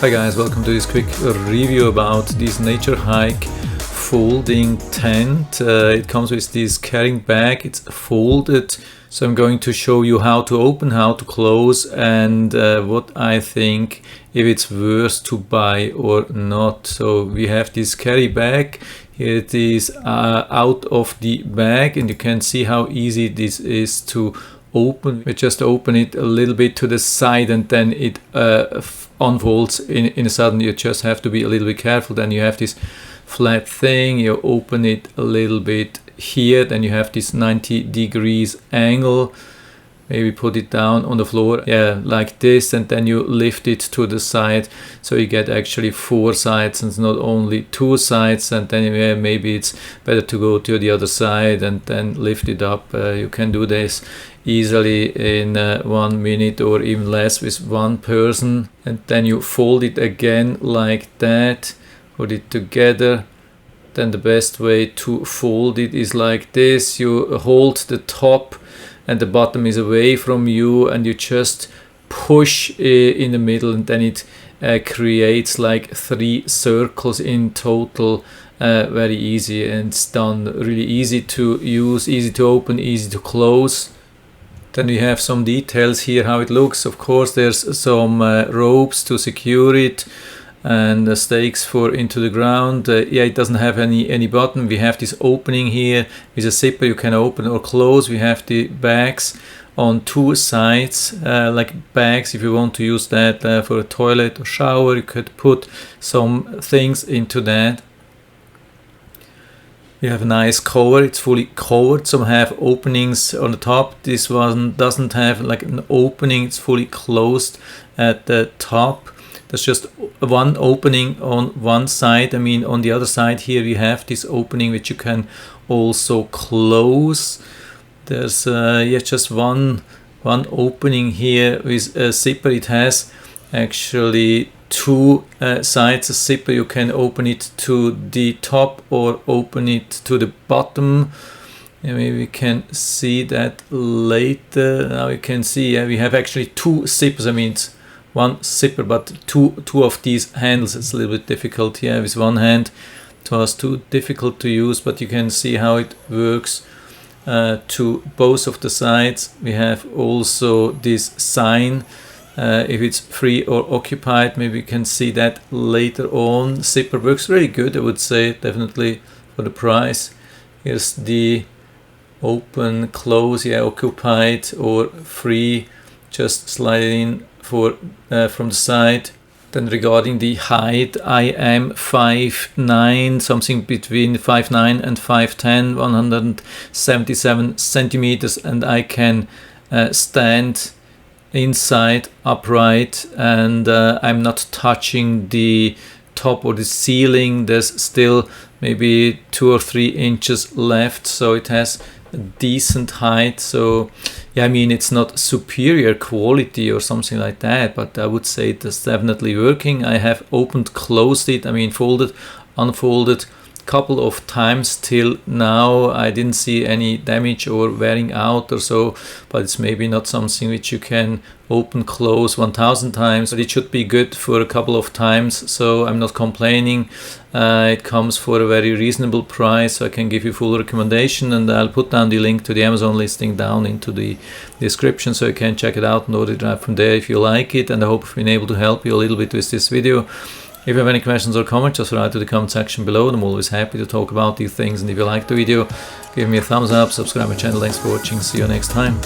Hi guys, welcome to this quick review about this Naturehike folding tent. It comes with this carrying bag, it's folded, so I'm going to show you how to open, how to close, and what I think if it's worth to buy or not. So we have this carry bag. Here it is out of the bag, and you can see how easy this is to open. We just open it a little bit to the side and then it unfolds in a sudden. You just have to be a little bit careful. Then you have this flat thing, you open it a little bit here, then you have this 90 degrees angle. Maybe put it down on the floor, yeah, like this, and then you lift it to the side, so you get actually 4 sides and not only 2 sides. And then maybe it's better to go to the other side and then lift it up. You can do this easily in 1 minute or even less with one person. And then you fold it again like that, put it together. Then the best way to fold it is like this. You hold the top and the bottom is away from you, and you just push in the middle, and then it creates like 3 circles in total. Very easy, and it's done really easy to use, easy to open, easy to close. Then we have some details here how it looks. Of course there's some ropes to secure it and stakes for into the ground. Yeah, it doesn't have any button. We have this opening here with a zipper you can open or close. We have the bags on 2 sides, like bags if you want to use that for a toilet or shower. You could put some things into that. We have a nice cover, it's fully covered. Some have openings on the top. This one doesn't have like an opening, it's fully closed at the top. There's just one opening on one side. I mean, on the other side here we have this opening which you can also close. There's yeah, just one opening here with a zipper. It has actually 2 sides. A zipper, you can open it to the top or open it to the bottom. Yeah, maybe we can see that later. Now you can see, yeah, we have actually 2 zippers. I mean, it's 1 zipper, but two of these handles. It's a little bit difficult here with one hand. It was too difficult to use, but you can see how it works to both of the sides. We have also this sign if it's free or occupied. Maybe you can see that later on. Zipper works really good, I would say, definitely for the price. Here's the open, close, yeah, occupied or free. Just slide it in for from the side. Then regarding the height, I am 5'9", something between 5'9" and 5'10", 177 centimeters, and I can stand inside upright, and I'm not touching the top or the ceiling. There's still maybe 2 or 3 inches left, so it has a decent height. So yeah, I mean, it's not superior quality or something like that, but I would say it's definitely working. I have opened, closed it, I mean folded, unfolded couple of times till now. I didn't see any damage or wearing out or so, but it's maybe not something which you can open, close 1000 times, but it should be good for a couple of times, so I'm not complaining. It comes for a very reasonable price, so I can give you full recommendation, and I'll put down the link to the Amazon listing down into the description, so you can check it out and order it right from there if you like it. And I hope I've been able to help you a little bit with this video. If you have any questions or comments, just write to the comment section below. I'm always happy to talk about these things. And if you like the video, give me a thumbs up, subscribe my channel. Thanks for watching. See you next time.